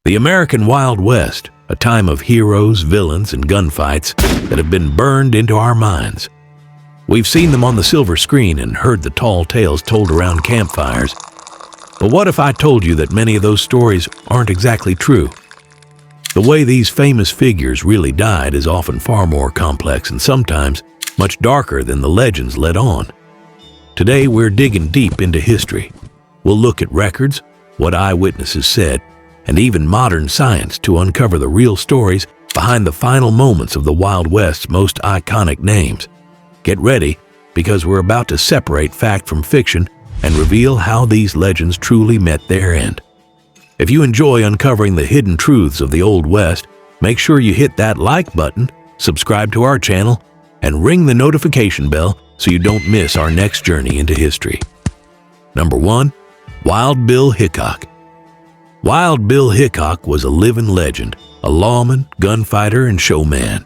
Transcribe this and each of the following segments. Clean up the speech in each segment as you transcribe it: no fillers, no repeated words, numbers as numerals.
The American Wild West, a time of heroes, villains, and gunfights that have been burned into our minds. We've seen them on the silver screen and heard the tall tales told around campfires. But what if I told you that many of those stories aren't exactly true? The way these famous figures really died is often far more complex and sometimes much darker than the legends let on. Today we're digging deep into history. We'll look at records, what eyewitnesses said, and even modern science to uncover the real stories behind the final moments of the Wild West's most iconic names. Get ready, because we're about to separate fact from fiction and reveal how these legends truly met their end. If you enjoy uncovering the hidden truths of the Old West, make sure you hit that like button, subscribe to our channel, and ring the notification bell so you don't miss our next journey into history. Number 1. Wild Bill Hickok. Wild Bill Hickok was a living legend, a lawman, gunfighter, and showman.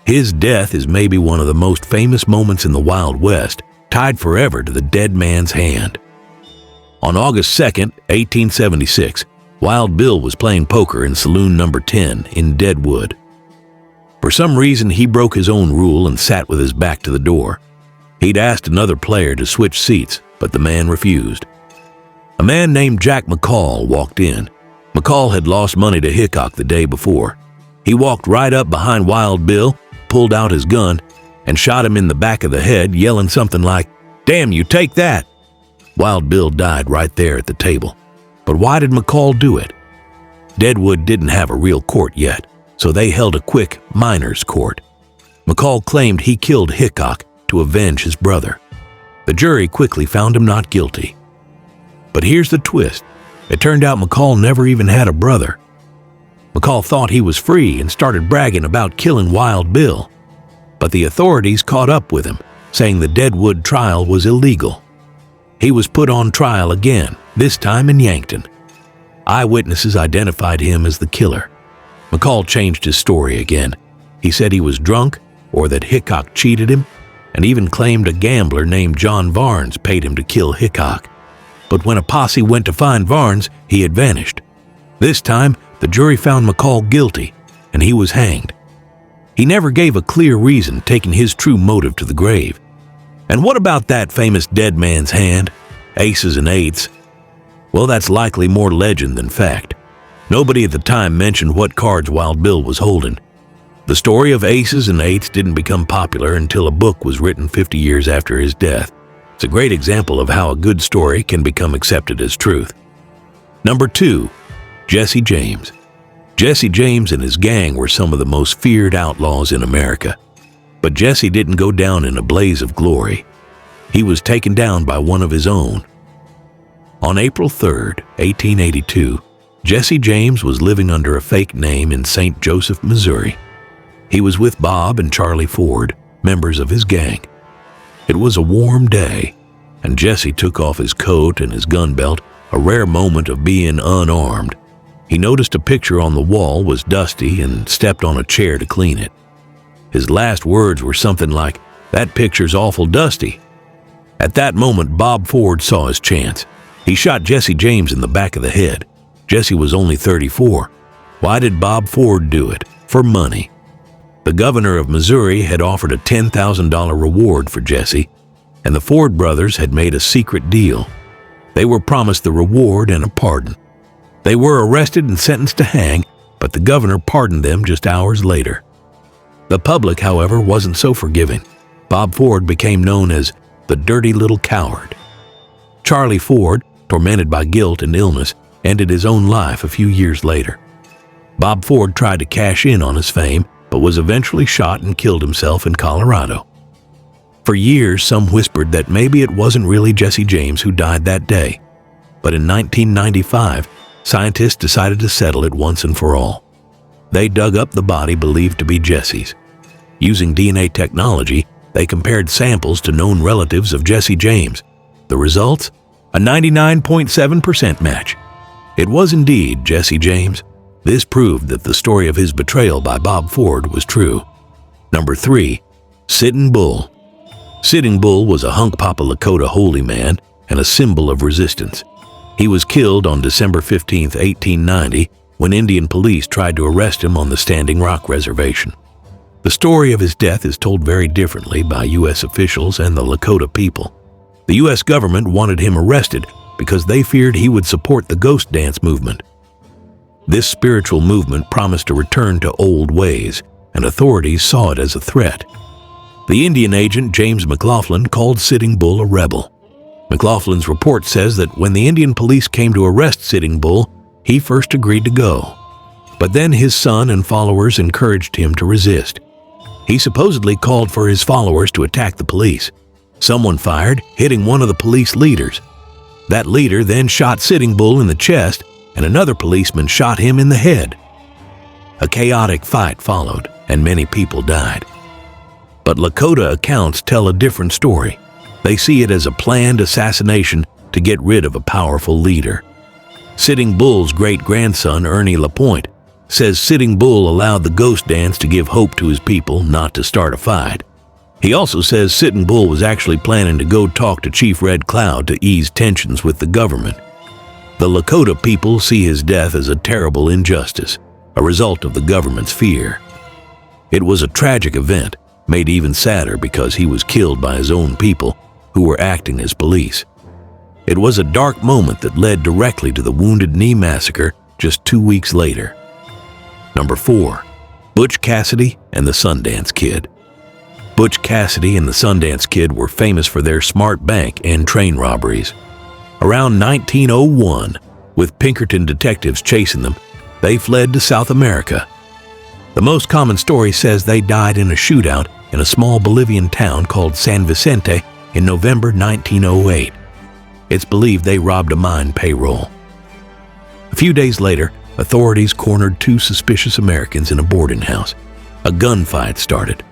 His death is maybe one of the most famous moments in the Wild West, tied forever to the dead man's hand. On August 2, 1876, Wild Bill was playing poker in Saloon Number 10 in Deadwood. For some reason, he broke his own rule and sat with his back to the door. He'd asked another player to switch seats, but the man refused. A man named Jack McCall walked in. McCall had lost money to Hickok the day before. He walked right up behind Wild Bill, pulled out his gun, and shot him in the back of the head, yelling something like, "Damn you, take that!" Wild Bill died right there at the table. But why did McCall do it? Deadwood didn't have a real court yet, so they held a quick miners' court. McCall claimed he killed Hickok to avenge his brother. The jury quickly found him not guilty. But here's the twist. It turned out McCall never even had a brother. McCall thought he was free and started bragging about killing Wild Bill. But the authorities caught up with him, saying the Deadwood trial was illegal. He was put on trial again, this time in Yankton. Eyewitnesses identified him as the killer. McCall changed his story again. He said he was drunk, or that Hickok cheated him, and even claimed a gambler named John Varnes paid him to kill Hickok. But when a posse went to find Varnes, he had vanished. This time, the jury found McCall guilty, and he was hanged. He never gave a clear reason, taking his true motive to the grave. And what about that famous dead man's hand, aces and eights? Well, that's likely more legend than fact. Nobody at the time mentioned what cards Wild Bill was holding. The story of aces and eights didn't become popular until a book was written 50 years after his death. It's a great example of how a good story can become accepted as truth. Number 2. Jesse James. Jesse James and his gang were some of the most feared outlaws in America. But Jesse didn't go down in a blaze of glory. He was taken down by one of his own. On April 3, 1882, Jesse James was living under a fake name in St. Joseph, Missouri. He was with Bob and Charlie Ford, members of his gang. It was a warm day, and Jesse took off his coat and his gun belt, a rare moment of being unarmed. He noticed a picture on the wall was dusty and stepped on a chair to clean it. His last words were something like, "That picture's awful dusty." At that moment, Bob Ford saw his chance. He shot Jesse James in the back of the head. Jesse was only 34. Why did Bob Ford do it? For money. The governor of Missouri had offered a $10,000 reward for Jesse, and the Ford brothers had made a secret deal. They were promised the reward and a pardon. They were arrested and sentenced to hang, but the governor pardoned them just hours later. The public, however, wasn't so forgiving. Bob Ford became known as the dirty little coward. Charlie Ford, tormented by guilt and illness, ended his own life a few years later. Bob Ford tried to cash in on his fame, but was eventually shot and killed himself in Colorado. For years, some whispered that maybe it wasn't really Jesse James who died that day. But in 1995, scientists decided to settle it once and for all. They dug up the body believed to be Jesse's. Using DNA technology, they compared samples to known relatives of Jesse James. The results? A 99.7% match. It was indeed Jesse James. This proved that the story of his betrayal by Bob Ford was true. Number 3. Sitting Bull. Sitting Bull was a Hunkpapa Lakota holy man and a symbol of resistance. He was killed on December 15, 1890, when Indian police tried to arrest him on the Standing Rock Reservation. The story of his death is told very differently by U.S. officials and the Lakota people. The U.S. government wanted him arrested because they feared he would support the ghost dance movement. This spiritual movement promised a return to old ways, and authorities saw it as a threat. The Indian agent James McLaughlin called Sitting Bull a rebel. McLaughlin's report says that when the Indian police came to arrest Sitting Bull, he first agreed to go. But then his son and followers encouraged him to resist. He supposedly called for his followers to attack the police. Someone fired, hitting one of the police leaders. That leader then shot Sitting Bull in the chest, and another policeman shot him in the head. A chaotic fight followed, and many people died. But Lakota accounts tell a different story. They see it as a planned assassination to get rid of a powerful leader. Sitting Bull's great-grandson, Ernie LaPointe, says Sitting Bull allowed the ghost dance to give hope to his people, not to start a fight. He also says Sitting Bull was actually planning to go talk to Chief Red Cloud to ease tensions with the government. The Lakota people see his death as a terrible injustice, a result of the government's fear. It was a tragic event, made even sadder because he was killed by his own people, who were acting as police. It was a dark moment that led directly to the Wounded Knee Massacre just 2 weeks later. Number 4. Butch Cassidy and the Sundance Kid. Butch Cassidy and the Sundance Kid were famous for their smart bank and train robberies. Around 1901, with Pinkerton detectives chasing them, they fled to South America. The most common story says they died in a shootout in a small Bolivian town called San Vicente in November 1908. It's believed they robbed a mine payroll. A few days later, authorities cornered 2 suspicious Americans in a boarding house. A gunfight started.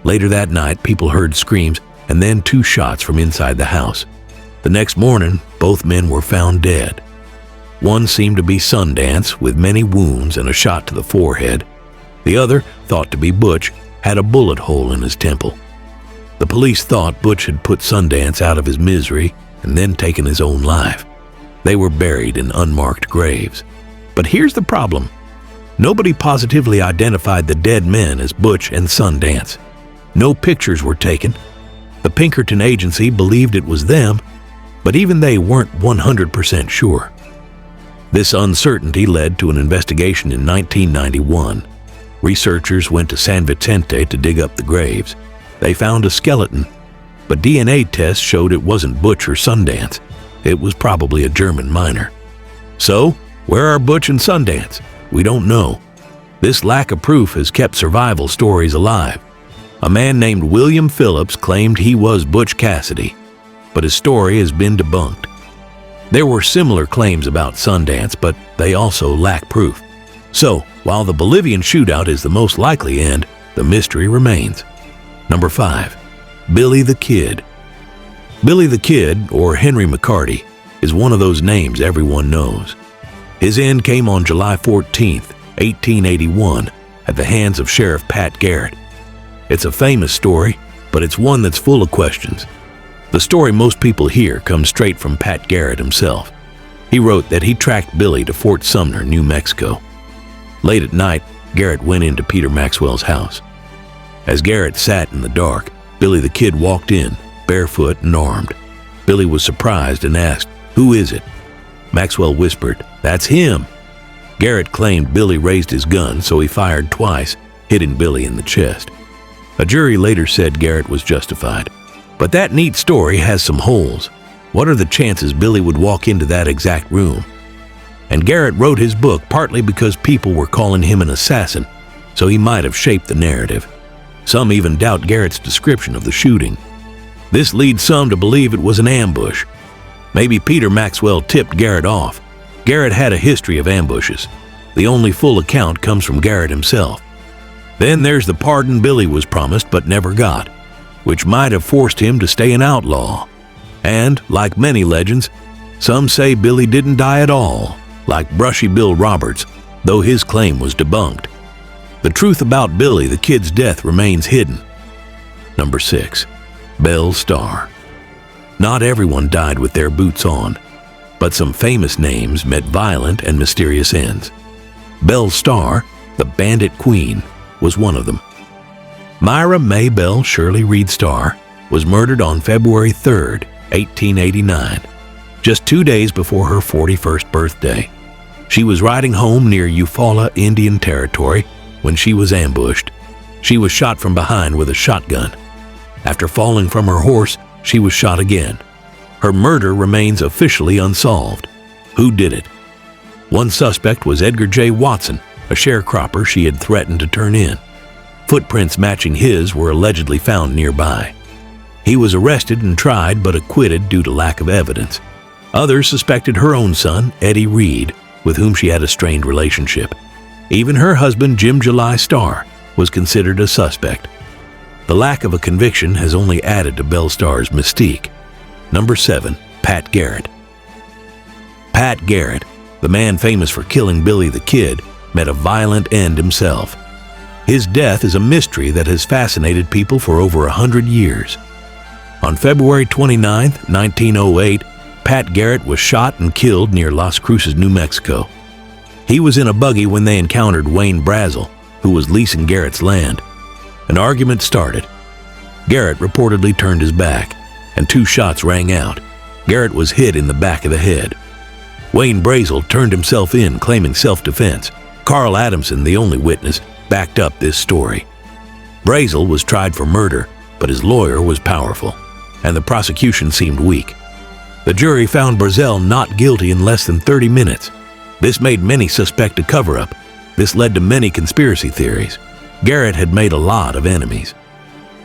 Later that night, people heard screams and then 2 shots from inside the house. The next morning, both men were found dead. One seemed to be Sundance, with many wounds and a shot to the forehead. The other, thought to be Butch, had a bullet hole in his temple. The police thought Butch had put Sundance out of his misery and then taken his own life. They were buried in unmarked graves. But here's the problem. Nobody positively identified the dead men as Butch and Sundance. No pictures were taken. The Pinkerton agency believed it was them, but even they weren't 100% sure. This uncertainty led to an investigation in 1991. Researchers went to San Vicente to dig up the graves. They found a skeleton, but DNA tests showed it wasn't Butch or Sundance. It was probably a German miner. So, where are Butch and Sundance? We don't know. This lack of proof has kept survival stories alive. A man named William Phillips claimed he was Butch Cassidy, but his story has been debunked. There were similar claims about Sundance, but they also lack proof. So, while the Bolivian shootout is the most likely end, the mystery remains. Number 5. Billy the Kid. Billy the Kid, or Henry McCarty, is one of those names everyone knows. His end came on July 14, 1881, at the hands of Sheriff Pat Garrett. It's a famous story, but it's one that's full of questions. The story most people hear comes straight from Pat Garrett himself. He wrote that he tracked Billy to Fort Sumner, New Mexico. Late at night, Garrett went into Peter Maxwell's house. As Garrett sat in the dark, Billy the Kid walked in, barefoot and armed. Billy was surprised and asked, "Who is it?" Maxwell whispered, "That's him." Garrett claimed Billy raised his gun, so he fired twice, hitting Billy in the chest. A jury later said Garrett was justified. But that neat story has some holes. What are the chances Billy would walk into that exact room? And Garrett wrote his book partly because people were calling him an assassin, so he might have shaped the narrative. Some even doubt Garrett's description of the shooting. This leads some to believe it was an ambush. Maybe Peter Maxwell tipped Garrett off. Garrett had a history of ambushes. The only full account comes from Garrett himself. Then there's the pardon Billy was promised but never got, which might have forced him to stay an outlaw. And, like many legends, some say Billy didn't die at all, like Brushy Bill Roberts, though his claim was debunked. The truth about Billy the Kid's death remains hidden. Number 6. Belle Starr. Not everyone died with their boots on, but some famous names met violent and mysterious ends. Belle Starr, the Bandit Queen, was one of them. Myra May Bell Shirley Reed Starr was murdered on February 3, 1889, just 2 days before her 41st birthday. She was riding home near Eufaula, Indian Territory, when she was ambushed. She was shot from behind with a shotgun. After falling from her horse, she was shot again. Her murder remains officially unsolved. Who did it? One suspect was Edgar J. Watson, a sharecropper she had threatened to turn in. Footprints matching his were allegedly found nearby. He was arrested and tried but acquitted due to lack of evidence. Others suspected her own son, Eddie Reed, with whom she had a strained relationship. Even her husband, Jim July Starr, was considered a suspect. The lack of a conviction has only added to Belle Starr's mystique. Number 7, Pat Garrett. Pat Garrett, the man famous for killing Billy the Kid, met a violent end himself. His death is a mystery that has fascinated people for over 100 years. On February 29, 1908, Pat Garrett was shot and killed near Las Cruces, New Mexico. He was in a buggy when they encountered Wayne Brazel, who was leasing Garrett's land. An argument started. Garrett reportedly turned his back, and 2 shots rang out. Garrett was hit in the back of the head. Wayne Brazel turned himself in, claiming self-defense. Carl Adamson, the only witness, backed up this story. Brazel was tried for murder, but his lawyer was powerful, and the prosecution seemed weak. The jury found Brazel not guilty in less than 30 minutes. This made many suspect a cover-up. This led to many conspiracy theories. Garrett had made a lot of enemies.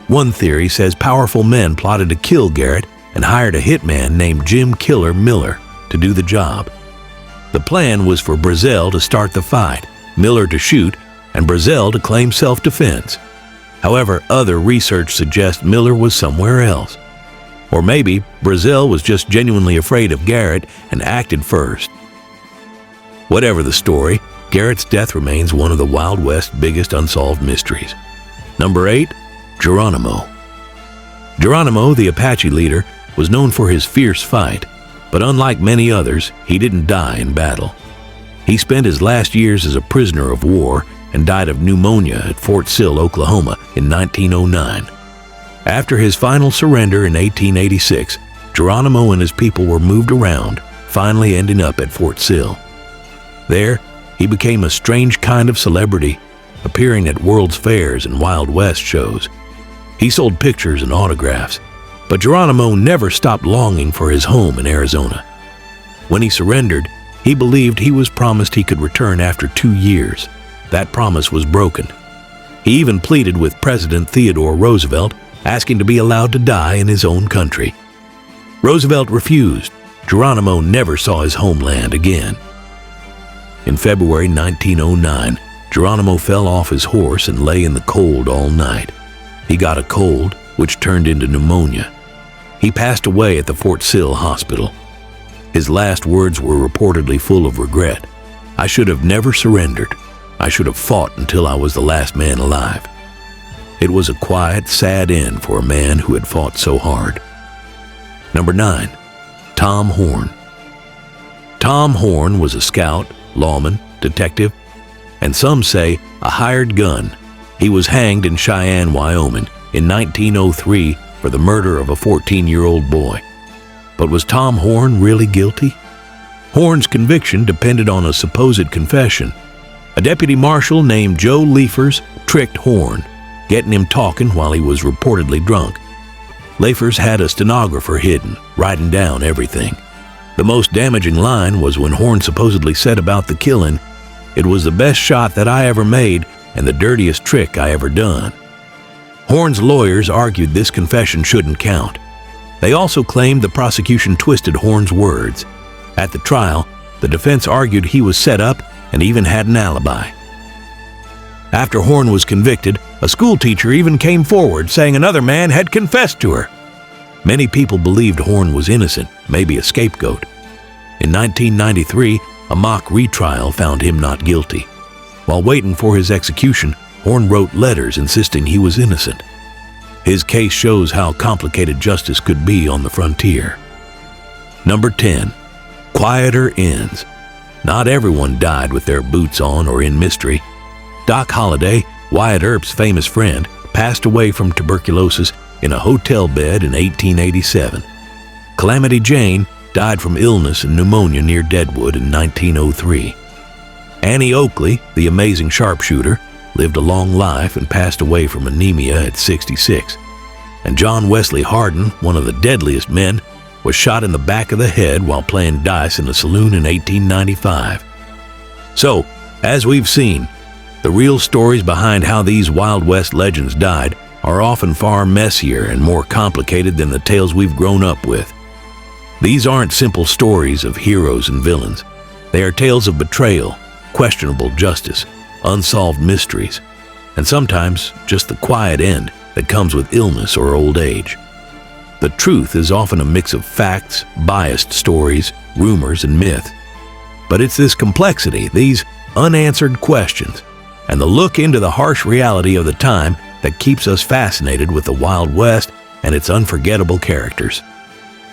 One theory says powerful men plotted to kill Garrett and hired a hitman named Jim Killer Miller to do the job. The plan was for Brazel to start the fight, Miller to shoot, and Brazel to claim self-defense. However, other research suggests Miller was somewhere else. Or maybe Brazel was just genuinely afraid of Garrett and acted first. Whatever the story, Garrett's death remains one of the Wild West's biggest unsolved mysteries. Number 8, Geronimo. Geronimo, the Apache leader, was known for his fierce fight, but unlike many others, he didn't die in battle. He spent his last years as a prisoner of war and died of pneumonia at Fort Sill, Oklahoma in 1909. After his final surrender in 1886, Geronimo and his people were moved around, finally ending up at Fort Sill. There, he became a strange kind of celebrity, appearing at World's Fairs and Wild West shows. He sold pictures and autographs, but Geronimo never stopped longing for his home in Arizona. When he surrendered, he believed he was promised he could return after 2 years. That promise was broken. He even pleaded with President Theodore Roosevelt, asking to be allowed to die in his own country. Roosevelt refused. Geronimo never saw his homeland again. In February 1909, Geronimo fell off his horse and lay in the cold all night. He got a cold, which turned into pneumonia. He passed away at the Fort Sill Hospital. His last words were reportedly full of regret. "I should have never surrendered. I should have fought until I was the last man alive." It was a quiet, sad end for a man who had fought so hard. Number 9, Tom Horn. Tom Horn was a scout, lawman, detective, and some say a hired gun. He was hanged in Cheyenne, Wyoming in 1903 for the murder of a 14-year-old boy. But was Tom Horn really guilty? Horn's conviction depended on a supposed confession. A deputy marshal named Joe Leifers tricked Horn, getting him talking while he was reportedly drunk. Leifers had a stenographer hidden, writing down everything. The most damaging line was when Horn supposedly said about the killing, "It was the best shot that I ever made and the dirtiest trick I ever done." Horn's lawyers argued this confession shouldn't count. They also claimed the prosecution twisted Horn's words. At the trial, the defense argued he was set up and even had an alibi. After Horn was convicted, a school teacher even came forward saying another man had confessed to her. Many people believed Horn was innocent, maybe a scapegoat. In 1993, a mock retrial found him not guilty. While waiting for his execution, Horn wrote letters insisting he was innocent. His case shows how complicated justice could be on the frontier. Number 10, Quieter Ends. not everyone died with their boots on or in mystery. Doc Holliday, Wyatt Earp's famous friend, passed away from tuberculosis in a hotel bed in 1887. Calamity Jane died from illness and pneumonia near Deadwood in 1903. Annie Oakley, the amazing sharpshooter, lived a long life and passed away from anemia at 66. And John Wesley Hardin, one of the deadliest men, was shot in the back of the head while playing dice in a saloon in 1895. So, as we've seen, the real stories behind how these Wild West legends died are often far messier and more complicated than the tales we've grown up with. These aren't simple stories of heroes and villains. They are tales of betrayal, questionable justice, unsolved mysteries, and sometimes just the quiet end that comes with illness or old age. The truth is often a mix of facts, biased stories, rumors, and myth. But it's this complexity, these unanswered questions, and the look into the harsh reality of the time that keeps us fascinated with the Wild West and its unforgettable characters.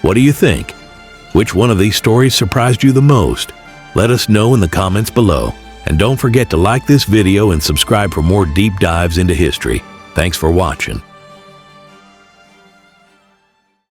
What do you think? Which one of these stories surprised you the most? Let us know in the comments below. And don't forget to like this video and subscribe for more deep dives into history. Thanks for watching.